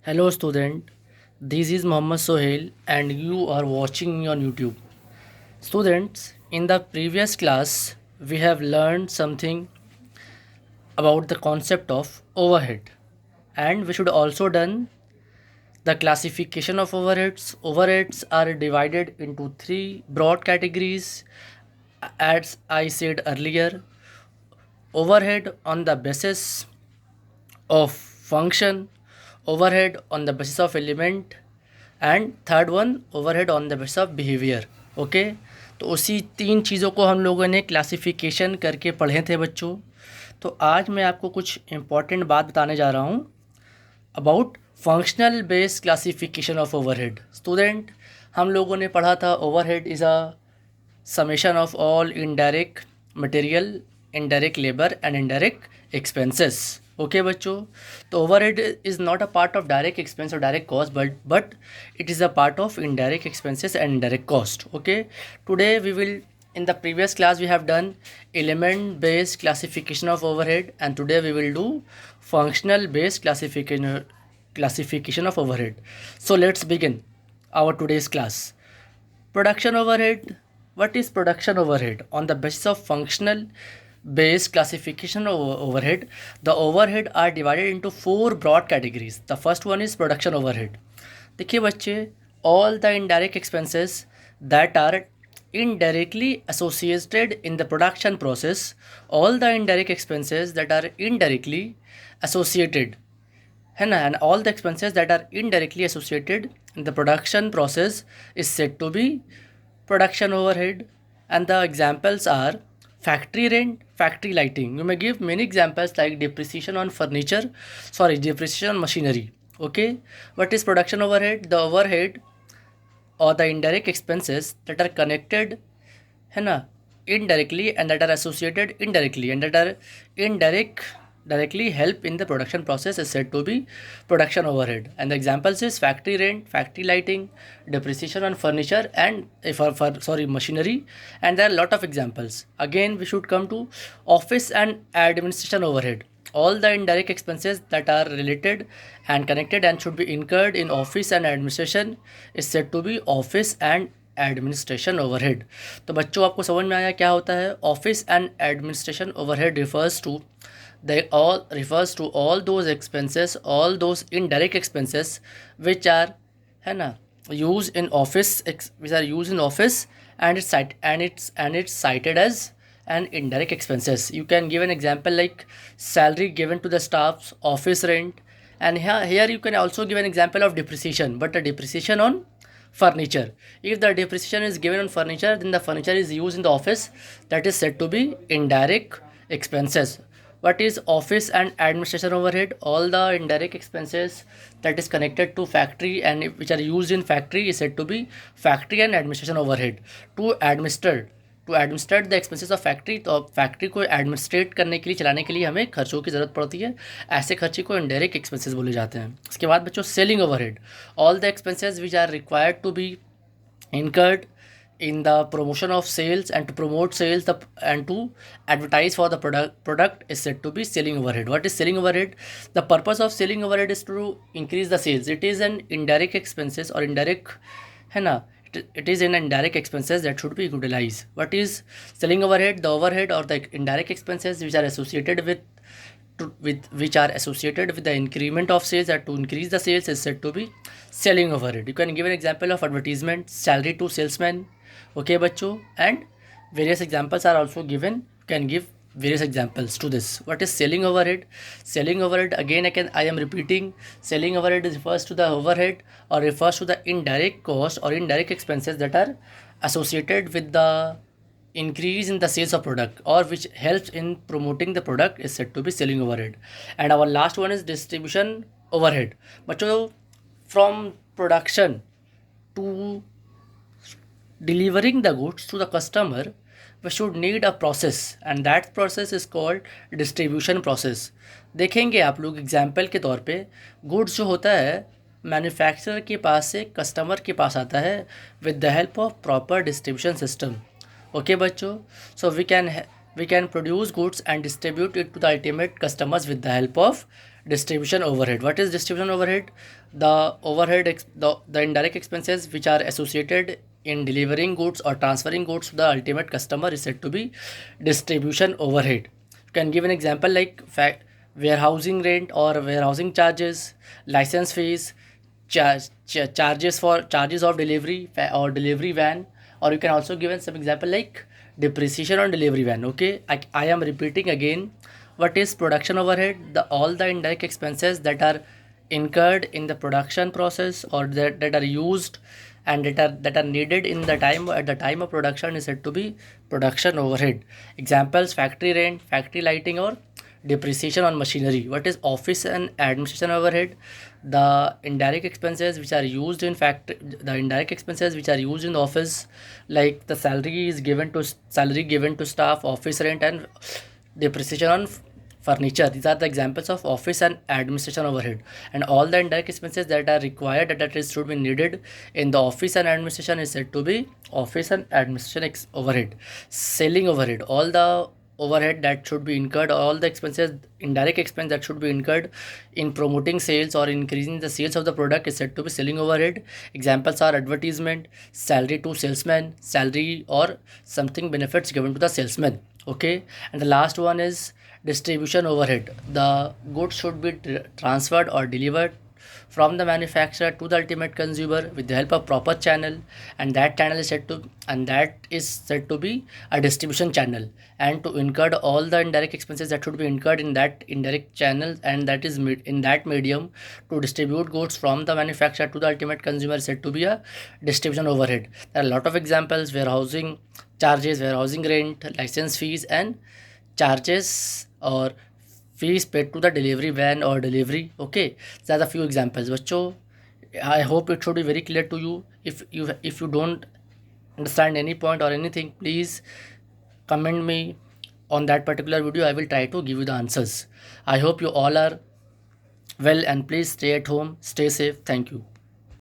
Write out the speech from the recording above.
Hello student, this is Muhammad Sohail and you are watching me on YouTube. Students, in the previous class we have learned something about the concept of overhead and we should also done the classification of overheads. Overheads are divided into three broad categories as I said earlier. Overhead on the basis of function, overhead on the basis of element and third one overhead on the basis of behaviour. Okay, तो उसी तीन चीज़ों को हम लोगों ने classification करके पढ़े थे बच्चों। तो आज मैं आपको कुछ इम्पॉर्टेंट बात बताने जा रहा हूँ about functional based classification of overhead. Student, हम लोगों ने पढ़ा था overhead is a summation of all indirect material, indirect labor and indirect expenses. Okay बच्चों, तो overhead is not a part of direct expense or direct cost but it is a part of indirect expenses and indirect cost. Okay, today we will, in the previous class we have done element based classification of overhead and today we will do functional based classification of overhead. So let's begin our today's class. Production overhead. What is production overhead? On the basis of functional based classification of overhead, the overhead are divided into four broad categories. The first one is production overhead. देखिए बच्चे, all the indirect expenses that are indirectly associated in the production process, all the indirect expenses that are indirectly associated है ना, and all the expenses that are indirectly associated in the production process is said to be production overhead. And the examples are factory rent, factory lighting. You may give many examples like depreciation on depreciation on machinery. Okay, what is production overhead? The overhead or the indirect expenses that are connected है ना indirectly and that are associated indirectly and that are indirect directly help in the production process is said to be production overhead. And the examples is factory rent, factory lighting, depreciation on furniture and machinery, and there are a lot of examples. Again we should come to office and administration overhead. All the indirect expenses that are related and connected and should be incurred in office and administration is said to be office and administration overhead. तो बच्चों आपको समझ में आया क्या होता है office and administration overhead? refers to all those expenses, all those indirect expenses which are है ना used in office, which are used in office and it's cited as an indirect expenses. You can give an example like salary given to the staffs, office rent, and here you can also give an example of depreciation, but the depreciation on furniture. If the depreciation is given on furniture, then the furniture is used in the office, that is said to be indirect expenses. What is office and administration overhead? All the indirect expenses that is connected to factory and which are used in factory is said to be factory and administration overhead. To administrate the expenses of factory, तो factory को administrate करने के लिए, चलाने के लिए हमें खर्चों की ज़रूरत पड़ती है। ऐसे खर्चे को इनडायरेक्ट एक्सपेंसेस बोले जाते हैं। इसके बाद बच्चों selling overhead, all the expenses which are required to be incurred in the promotion of sales and to promote sales and to advertise for the product is said to be selling overhead. What is selling overhead? The purpose of selling overhead is to increase the sales. It is an indirect expenses or indirect है ना, it is an indirect expenses that should be utilized. What is selling overhead? The overhead or the indirect expenses which are associated with the increment of sales, that to increase the sales is said to be selling overhead. You can give an example of advertisement, salary to salesman. Okay बच्चों, and various examples are also given. You can give various examples to this. What is selling overhead? Selling overhead, again I am repeating, selling overhead refers to the overhead or refers to the indirect cost or indirect expenses that are associated with the increase in the sales of product or which helps in promoting the product is said to be selling overhead. And our last one is distribution overhead. बच्चों, from production to delivering the goods to the customer, we should need a process and that process is called distribution process. देखेंगे आप लोग example के तौर पे, goods जो होता है मैन्युफैक्चरर के पास से कस्टमर के पास आता है with the help of proper distribution system. Okay बच्चों, सो we can produce goods and distribute it to the ultimate customers with the help of Distribution overhead. What is distribution overhead? The the indirect expenses which are associated in delivering goods or transferring goods to the ultimate customer is said to be distribution overhead. You can give an example like warehousing rent or warehousing charges, license fees, charges of delivery or delivery van, or you can also give some example like depreciation on delivery van. Okay, I am repeating again. What is production overhead? The all the indirect expenses that are incurred in the production process or that are used and that are needed in the time at the time of production is said to be production overhead. Examples: factory rent, factory lighting, or depreciation on machinery. What is office and administration overhead? The indirect expenses which are used in the indirect expenses which are used in the office, like the salary given to staff, office rent, and depreciation on furniture. These are the examples of office and administration overhead. And all the indirect expenses that are required, that is should be needed in the office and administration is said to be office and administration overhead. Selling overhead, all the overhead that should be incurred, all the expenses, indirect expense that should be incurred in promoting sales or increasing the sales of the product is said to be selling overhead. Examples are advertisement, salary to salesman, salary or something benefits given to the salesman. Okay, and the last one is distribution overhead. The goods should be transferred or delivered from the manufacturer to the ultimate consumer with the help of proper channel, and that is said to be a distribution channel. And to incur all the indirect expenses that should be incurred in that indirect channel, and that is in that medium to distribute goods from the manufacturer to the ultimate consumer is said to be a distribution overhead. There are a lot of examples: warehousing charges, warehousing rent, license fees, and charges or fees paid to the delivery van or delivery. Okay, these are the few examples. Bachcho, I hope it should be very clear to you. If you don't understand any point or anything, please comment me on that particular video. I will try to give you the answers. I hope you all are well, and please stay at home, stay safe. Thank you.